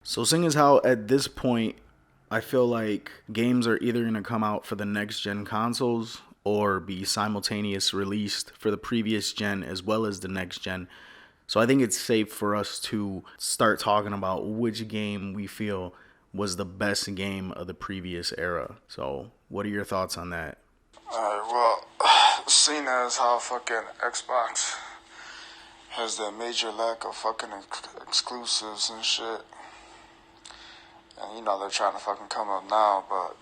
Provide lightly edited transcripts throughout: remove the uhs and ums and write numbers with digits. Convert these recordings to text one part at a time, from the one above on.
So seeing as how at this point I feel like games are either going to come out for the next gen consoles or be simultaneous released for the previous gen as well as the next gen. So I think it's safe for us to start talking about which game we feel was the best game of the previous era. So what are your thoughts on that? Alright, well, seeing as how fucking Xbox has that major lack of fucking exclusives and shit, and you know they're trying to fucking come up now, but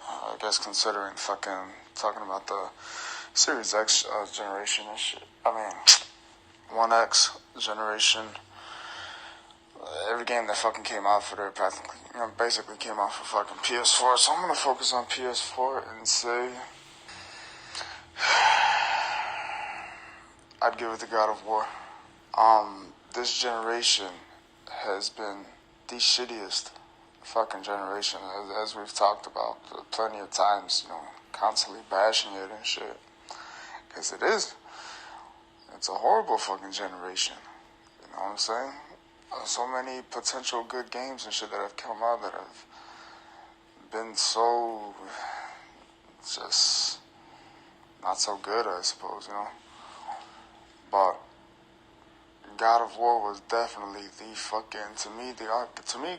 I guess considering fucking talking about the Series X generation and shit, I mean, One X generation, every game that fucking came out for their practically, basically came out for fucking PS4, so I'm gonna focus on PS4 and say I'd give it to God of War. This generation has been the shittiest fucking generation, as we've talked about plenty of times, constantly bashing it and shit. Because it is. It's a horrible fucking generation. You know what I'm saying? So many potential good games and shit that have come out that have been so just not so good, I suppose. But God of War was definitely the fucking to me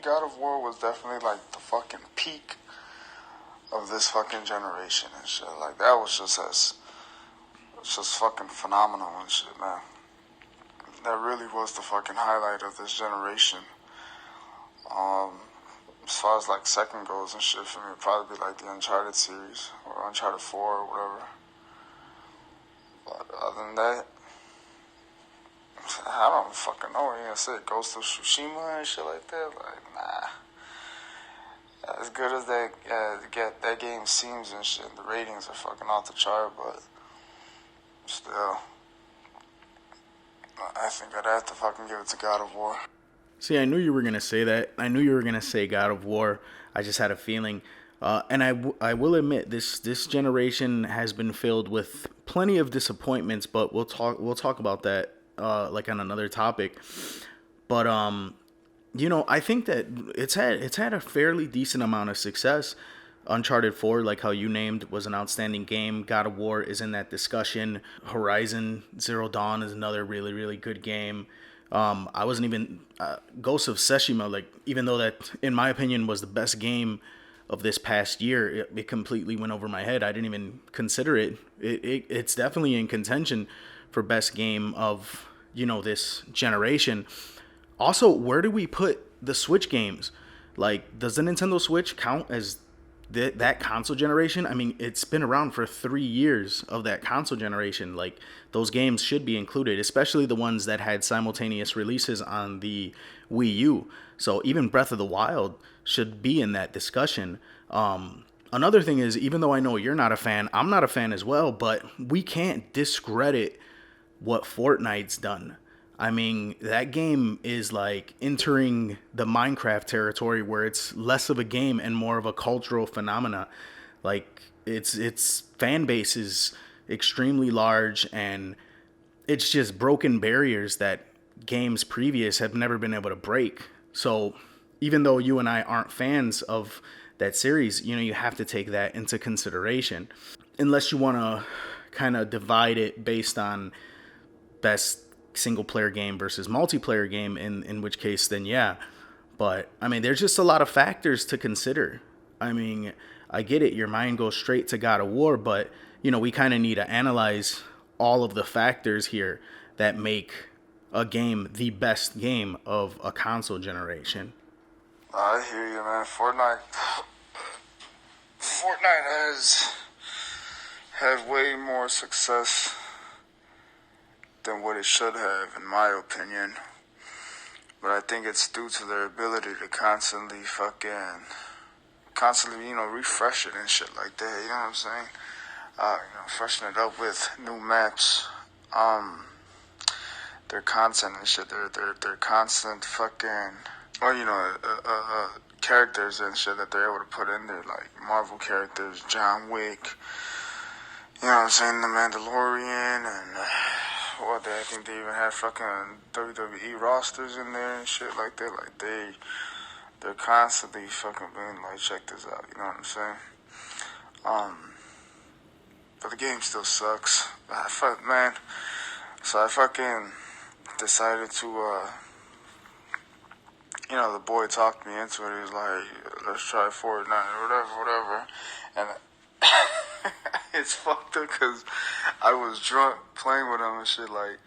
God of War was definitely like the fucking peak of this fucking generation and shit. Like that was just fucking phenomenal and shit, man. That really was the fucking highlight of this generation. As far as like second goes and shit for me, it'd probably be like the Uncharted series or Uncharted 4 or whatever. But other than that, I don't fucking know what you're gonna say. Ghost of Tsushima and shit like that. Like, nah. As good as that game seems and shit, the ratings are fucking off the chart, but still, I think I'd have to fucking give it to God of War. See, I knew you were going to say that. I knew you were going to say God of War. I just had a feeling. And I will admit this generation has been filled with plenty of disappointments, but we'll talk about that like on another topic. But I think that it's had a fairly decent amount of success. Uncharted 4, like how you named, was an outstanding game. God of War is in that discussion. Horizon Zero Dawn is another really, really good game. I wasn't even Ghost of Tsushima, like even though that in my opinion was the best game of this past year, it completely went over my head. I didn't even consider it. It's definitely in contention for best game of this generation. Also, where do we put the Switch games? Like, does the Nintendo Switch count as that console generation? I mean, it's been around for 3 years of that console generation. Like, those games should be included, especially the ones that had simultaneous releases on the Wii U. So even Breath of the Wild should be in that discussion. Another thing is, even though I know you're not a fan, I'm not a fan as well, but we can't discredit what Fortnite's done. I mean, that game is like entering the Minecraft territory where it's less of a game and more of a cultural phenomena. Like its fan base is extremely large, and it's just broken barriers that games previous have never been able to break. So even though you and I aren't fans of that series, you have to take that into consideration. Unless you want to kind of divide it based on best single player game versus multiplayer game, in which case then yeah. But I mean, there's just a lot of factors to consider. I mean, I get it, your mind goes straight to God of War, but we kind of need to analyze all of the factors here that make a game the best game of a console generation. I hear you, man. Fortnite has had way more success than what it should have, in my opinion. But I think it's due to their ability to constantly, refresh it and shit like that. You know what I'm saying? Freshen it up with new maps, their content and shit. Their constant characters and shit that they're able to put in there, like Marvel characters, John Wick. You know what I'm saying? The Mandalorian and. I think they even had fucking WWE rosters in there and shit like that. Like they're constantly fucking being like, check this out, you know what I'm saying? Um, but the game still sucks. Man, so I fucking decided to, the boy talked me into it. He was like, let's try Fortnite or whatever. And it's fucked up because I was drunk playing with him and shit. Like,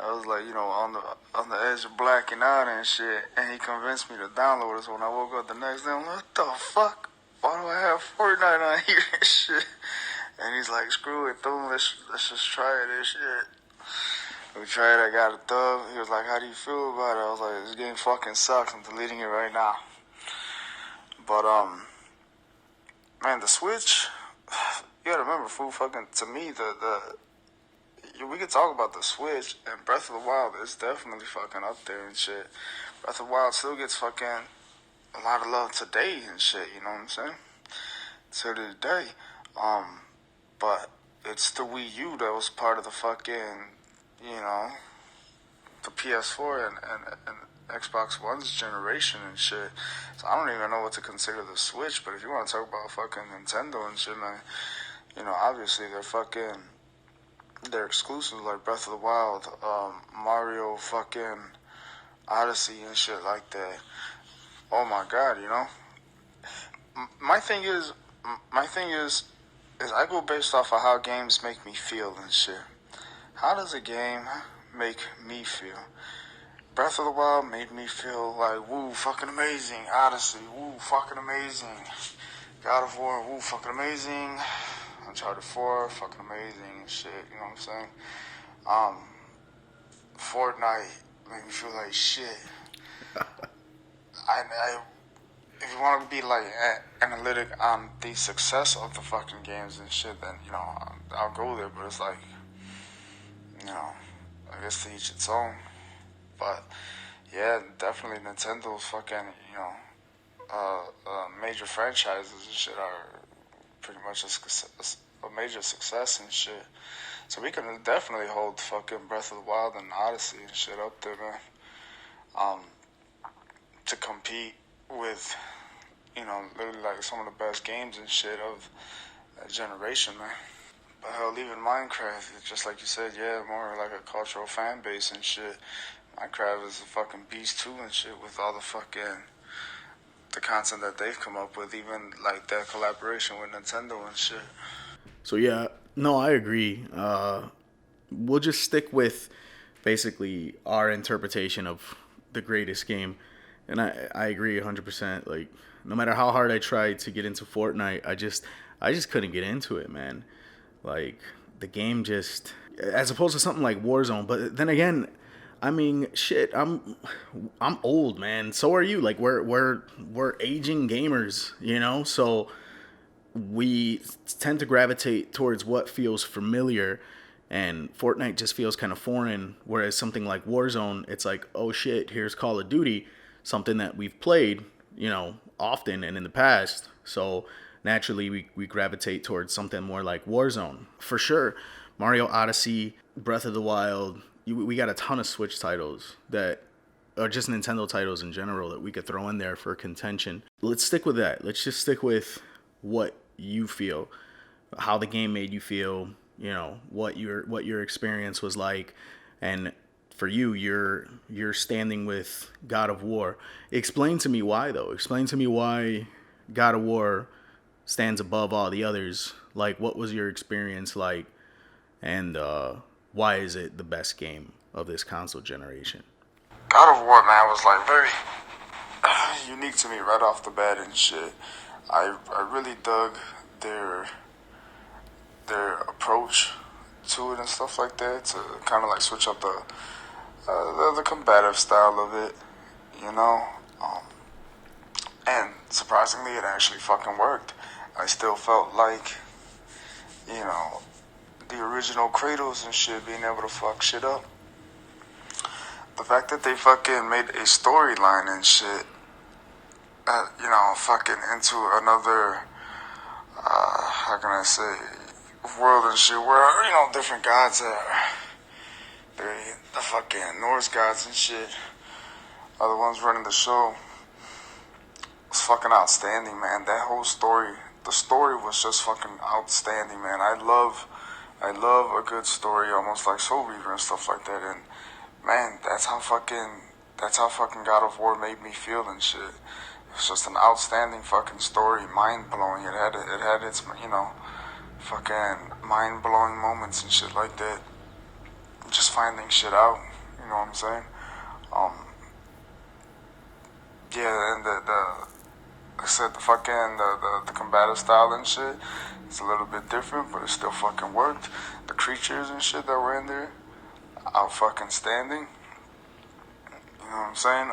I was like, on the edge of blacking out and shit. And he convinced me to download it. So when I woke up the next day, I'm like, what the fuck? Why do I have Fortnite on here and shit? And he's like, screw it, dude. Let's just try it and shit. We tried it, I got a dub. He was like, how do you feel about it? I was like, this game fucking sucks. I'm deleting it right now. But, man, the Switch, you gotta remember, fool, fucking, to me, we could talk about the Switch, and Breath of the Wild is definitely fucking up there and shit. Breath of the Wild still gets fucking a lot of love today and shit, you know what I'm saying? To this day. But it's the Wii U that was part of the fucking, the PS4 and Xbox One's generation and shit. So I don't even know what to consider the Switch, but if you want to talk about fucking Nintendo and shit, man, obviously they're exclusive like Breath of the Wild, Mario fucking Odyssey and shit like that. Oh my god, My thing is I go based off of how games make me feel and shit. How does a game make me feel? Breath of the Wild made me feel like, woo, fucking amazing. Odyssey, woo, fucking amazing. God of War, woo, fucking amazing. Uncharted 4, fucking amazing and shit, you know what I'm saying? Fortnite made me feel like shit. If you want to be like analytic on the success of the fucking games and shit, then I'll go there. But it's like, I guess to each its own. But yeah, definitely Nintendo's fucking major franchises and shit are pretty much a major success and shit. So we can definitely hold fucking Breath of the Wild and Odyssey and shit up there, man. To compete with, literally like some of the best games and shit of that generation, man. But hell, even Minecraft, just like you said, yeah, more like a cultural fan base and shit. Minecraft is a fucking beast too and shit with all the content that they've come up with, even like their collaboration with Nintendo and shit. So yeah, no, I agree. We'll just stick with basically our interpretation of the greatest game. And I agree 100%. Like, no matter how hard I tried to get into Fortnite, I just couldn't get into it, man. Like, the game just, as opposed to something like Warzone. But then again, I mean, shit, I'm old, man. So are you. Like, we're aging gamers, So we tend to gravitate towards what feels familiar, and Fortnite just feels kind of foreign. Whereas something like Warzone, it's like, oh shit, here's Call of Duty, something that we've played, often and in the past. So naturally, we gravitate towards something more like Warzone. For sure, Mario Odyssey, Breath of the Wild, we got a ton of Switch titles that are just Nintendo titles in general that we could throw in there for contention. Let's stick with that. Let's just stick with what you feel, how the game made you feel, what your experience was like. And for you, you're standing with God of War. Explain to me why, though. Explain to me why God of War stands above all the others. Like, what was your experience like, and why is it the best game of this console generation? God of War, man, was like very unique to me right off the bat and shit. I really dug their approach to it and stuff like that, to kind of like switch up the combative style of it, and surprisingly it actually fucking worked. I still felt like, the original Kratos and shit being able to fuck shit up. The fact that they fucking made a storyline and shit, fucking into another, how can I say, world and shit where, different gods the fucking Norse gods and shit are the ones running the show. fucking outstanding, man. That whole story, the story was just fucking outstanding, man. I love a good story, almost like Soul Reaver and stuff like that. And man, that's how fucking God of War made me feel and shit. It's just an outstanding fucking story, mind blowing. It had its, fucking mind blowing moments and shit like that. Just finding shit out, you know what I'm saying? Um, yeah, and like I said, the combative style and shit, it's a little bit different, but it still fucking worked. The creatures and shit that were in there, out fucking standing. You know what I'm saying?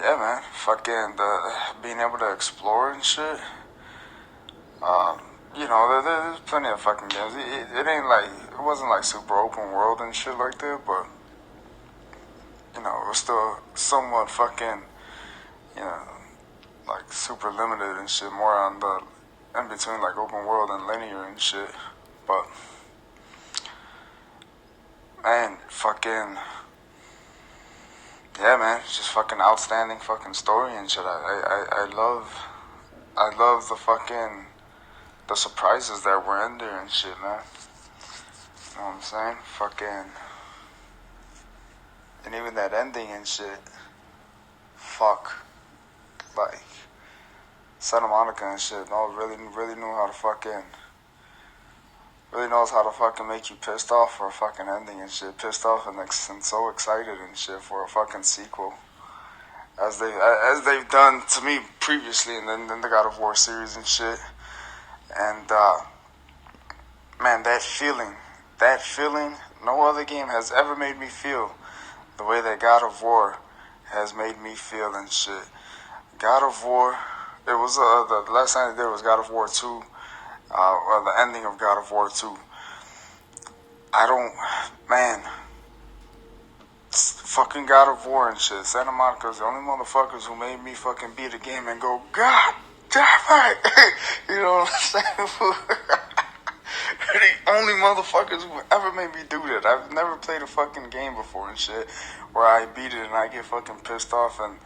Yeah, man, fucking the being able to explore and shit. Um, there's plenty of fucking games. It ain't like it wasn't like super open world and shit like that, but it was still somewhat fucking, you know, like super limited and shit. More on the in between like open world and linear and shit. But man, fucking yeah, man, it's just fucking outstanding fucking story and shit. I love the surprises that were in there and shit, man. You know what I'm saying? Fucking, and even that ending and shit. Fuck, like Santa Monica and shit. No, really knew how to fucking. Really knows how to fucking make you pissed off for a fucking ending and shit. Pissed off and so excited and shit for a fucking sequel. As they've done to me previously and then the God of War series and shit. And man, that feeling, no other game has ever made me feel the way that God of War has made me feel and shit. God of War, it was the last time I did was God of War 2. Or the ending of God of War 2. Man, fucking God of War and shit. Santa Monica's the only motherfuckers who made me fucking beat a game and go, God damn it! You know what I'm saying? The only motherfuckers who ever made me do that. I've never played a fucking game before and shit where I beat it and I get fucking pissed off and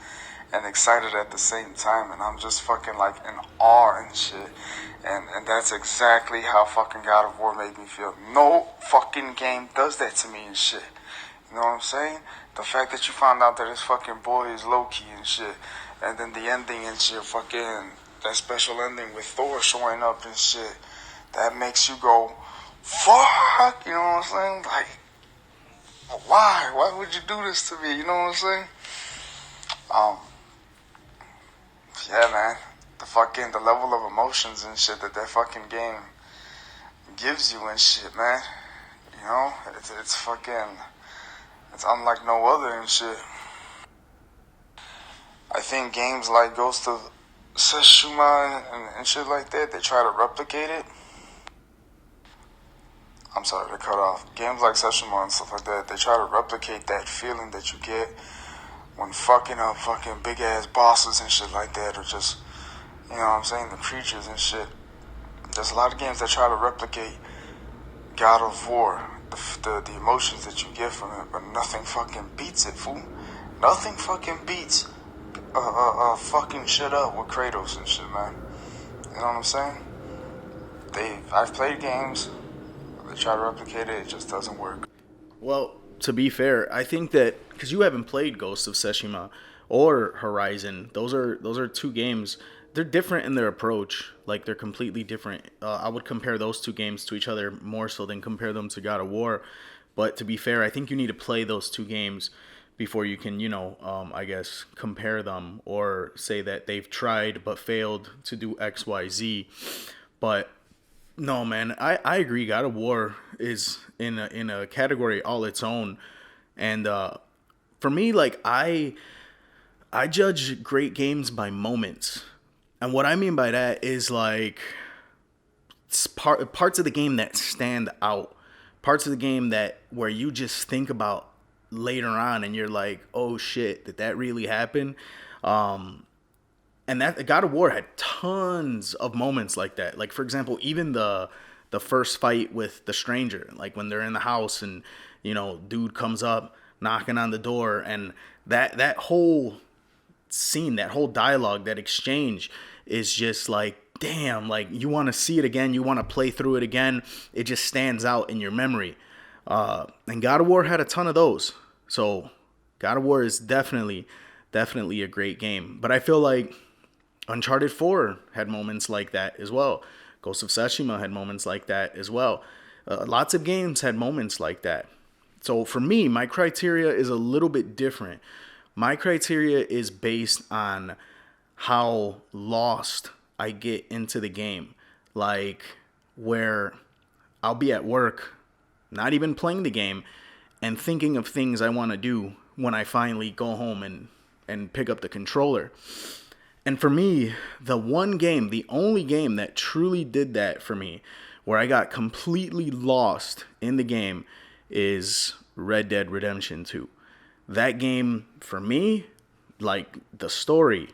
excited at the same time, and I'm just fucking like in awe and shit. And that's exactly how fucking God of War made me feel. No fucking game does that to me and shit. You know what I'm saying? The fact that you found out that his fucking boy is Loki and shit, and then the ending and shit, fucking that special ending with Thor showing up and shit, that makes you go, fuck, you know what I'm saying? Like, why? Why would you do this to me? You know what I'm saying? Yeah, man. The level of emotions and shit that fucking game gives you and shit, man. You know, it's unlike no other and shit. I think games like Ghost of Tsushima and shit like that, they try to replicate it. I'm sorry to cut off. Games like Tsushima and stuff like that, they try to replicate that feeling that you get when fucking up fucking big ass bosses and shit like that, or just, you know what I'm saying, the creatures and shit. There's a lot of games that try to replicate God of War, the emotions that you get from it, but nothing fucking beats it, fool. Nothing fucking beats fucking shit up with Kratos and shit, man. You know what I'm saying? I've played games, they try to replicate it, it just doesn't work. Well, to be fair, I think that because you haven't played Ghost of Tsushima or Horizon, those are two games. They're different in their approach. Like, they're completely different. I would compare those two games to each other more so than compare them to God of War. But to be fair, I think you need to play those two games before you can, I guess, compare them or say that they've tried but failed to do X, Y, Z. But no, man, I agree. God of War is in a category all its own, and for me, like I judge great games by moments, and what I mean by that is like parts of the game that stand out, parts of the game that where you just think about later on, and you're like, oh shit, did that really happen? And that God of War had tons of moments like that. Like, for example, even the first fight with the stranger, like when they're in the house and dude comes up knocking on the door, and that whole scene, that whole dialogue, that exchange is just like, damn, like you want to see it again, you want to play through it again. It just stands out in your memory. And God of War had a ton of those. So God of War is definitely a great game. But I feel like Uncharted 4 had moments like that as well. Ghost of Tsushima had moments like that as well. Lots of games had moments like that. So for me, my criteria is a little bit different. My criteria is based on how lost I get into the game. Like, where I'll be at work, not even playing the game, and thinking of things I want to do when I finally go home and pick up the controller. And for me, the one game, the only game that truly did that for me, where I got completely lost in the game, is Red Dead Redemption 2. That game, for me, like the story,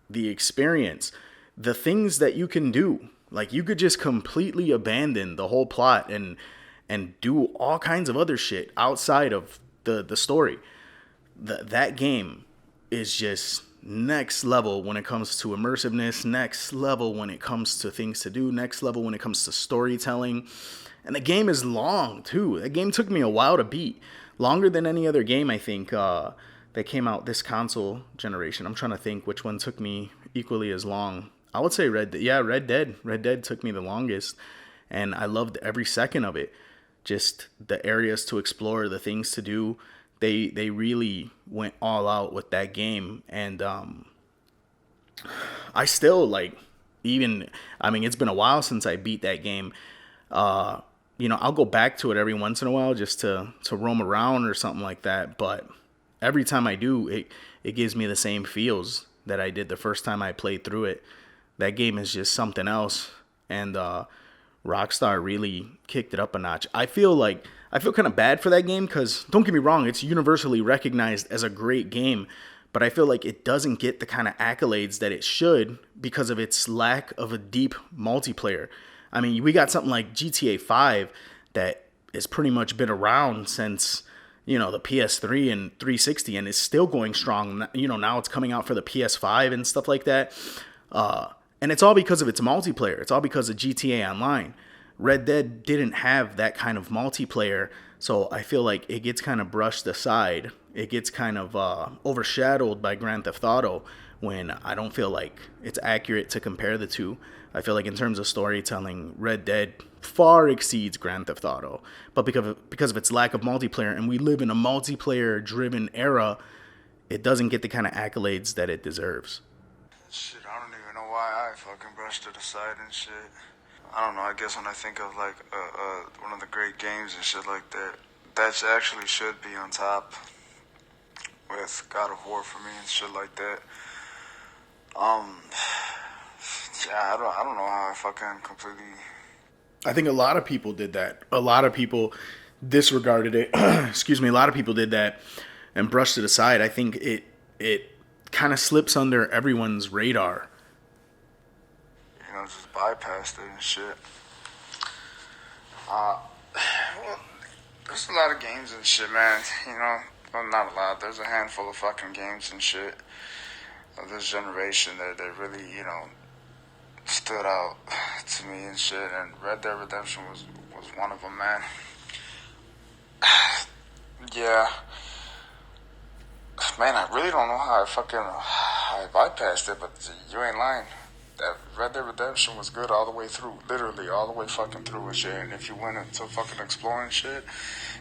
the experience, the things that you can do. Like you could just completely abandon the whole plot and do all kinds of other shit outside of the story. That game is just next level when it comes to immersiveness, next level when it comes to things to do, next level when it comes to storytelling. And the game is long too. The game took me a while to beat, longer than any other game I think that came out this console generation. I'm trying to think which one took me equally as long. I would say Red Dead. Yeah, Red Dead. Red Dead took me the longest, and I loved every second of it. Just the areas to explore, the things to do. They really went all out with that game, and I still like, even, I mean, it's been a while since I beat that game. I'll go back to it every once in a while just to roam around or something like that. But every time I do, it gives me the same feels that I did the first time I played through it. That game is just something else, and Rockstar really kicked it up a notch. I feel kind of bad for that game because, don't get me wrong, it's universally recognized as a great game, but I feel like it doesn't get the kind of accolades that it should because of its lack of a deep multiplayer. I mean, we got something like GTA 5 that has pretty much been around since, the PS3 and 360, and is still going strong. Now it's coming out for the PS5 and stuff like that. And it's all because of its multiplayer. It's all because of GTA Online. Red Dead didn't have that kind of multiplayer, so I feel like it gets kind of brushed aside. It gets kind of overshadowed by Grand Theft Auto, when I don't feel like it's accurate to compare the two. I feel like in terms of storytelling, Red Dead far exceeds Grand Theft Auto. But because of its lack of multiplayer, and we live in a multiplayer-driven era, it doesn't get the kind of accolades that it deserves. Shit, I don't even know why I fucking brushed it aside and shit. I don't know, I guess when I think of like one of the great games and shit like that, that actually should be on top with God of War for me and shit like that. Yeah, I don't know how I fucking completely. I think a lot of people did that. A lot of people disregarded it. Excuse me. A lot of people did that and brushed it aside. I think it kind of slips under everyone's radar. Just bypassed it and shit. Well, there's a lot of games and shit, man. Well, not a lot. There's a handful of fucking games and shit of this generation that really, stood out to me and shit. And Red Dead Redemption was one of them, man. Yeah. Man, I really don't know how I bypassed it, but you ain't lying. That Red Dead Redemption was good all the way through, literally all the way fucking through and shit. And if you went into fucking exploring shit,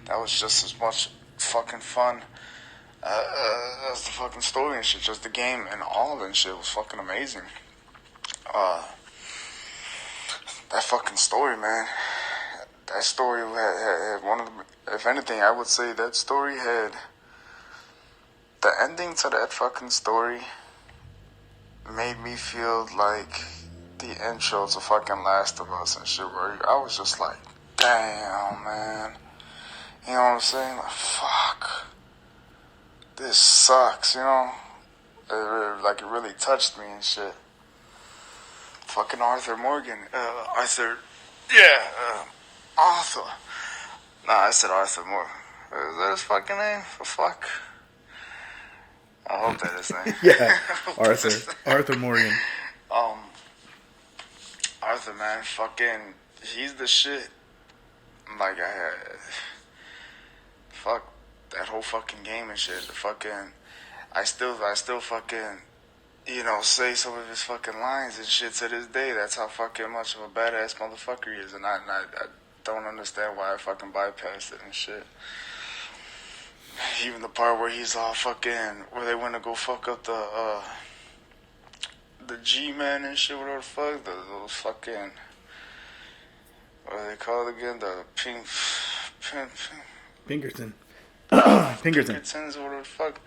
that was just as much fucking fun as the fucking story and shit. Just the game and all of that shit was fucking amazing. That fucking story, man. That story had one of the, if anything, I would say that story had, the ending to that fucking story made me feel like the intro to fucking Last of Us and shit, where I was just like, damn, man. You know what I'm saying? Like, fuck. This sucks, It really touched me and shit. Fucking Arthur. Nah, I said Arthur Morgan. Is that his fucking name? For fuck. I hope that is name. Yeah, Arthur Morgan. um, Arthur, man, fucking, he's the shit. Like fuck that whole fucking game and shit. The fucking, I still fucking, say some of his fucking lines and shit to this day. That's how fucking much of a badass motherfucker he is, and I don't understand why I fucking bypassed it and shit. Even the part where he's all fucking, where they went to go fuck up the G-Man and shit, whatever the fuck, those fucking, what are they called again? The Pinkerton. Pinkerton. Pinkertons, or whatever the fuck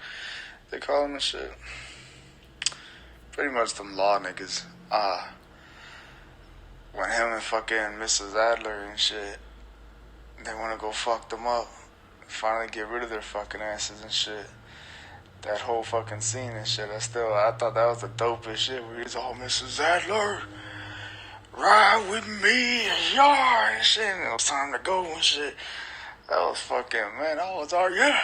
they call them and shit. Pretty much them law niggas. When him and fucking Mrs. Adler and shit, they want to go fuck them up, finally get rid of their fucking asses and shit. That whole fucking scene and shit, I thought that was the dopest shit, where he's all, Mrs. Adler, ride with me, yar, and shit, and it was time to go and shit. That was fucking, man, I was all, yeah.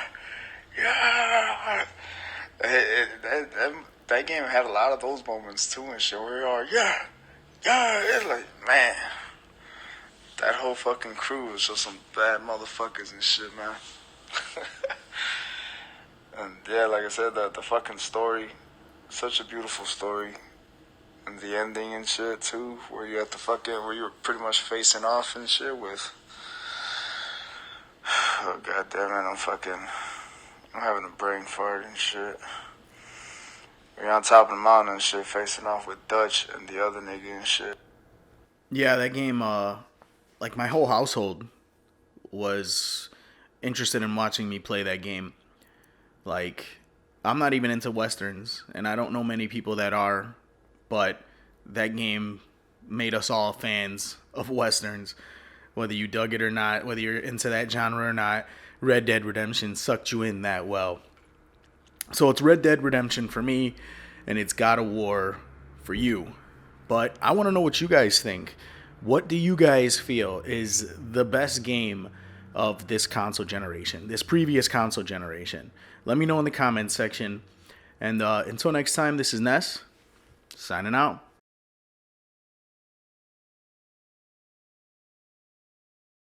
That game had a lot of those moments too and shit, where you are, yeah. It's like, man, that whole fucking crew was just some bad motherfuckers and shit, man. And yeah, like I said, the fucking story, such a beautiful story. And the ending and shit too, where you where you were pretty much facing off and shit with, oh god damn it, I'm having a brain fart and shit. You're on top of the mountain and shit, facing off with Dutch and the other nigga and shit. Yeah, that game, like my whole household was interested in watching me play that game. Like, I'm not even into Westerns, and I don't know many people that are, but that game made us all fans of Westerns. Whether you dug it or not, whether you're into that genre or not, Red Dead Redemption sucked you in that well. So it's Red Dead Redemption for me, and it's God of War for you. But I want to know what you guys think. What do you guys feel is the best game of this console generation, this previous console generation? Let me know in the comments section. And until next time, this is Ness, signing out.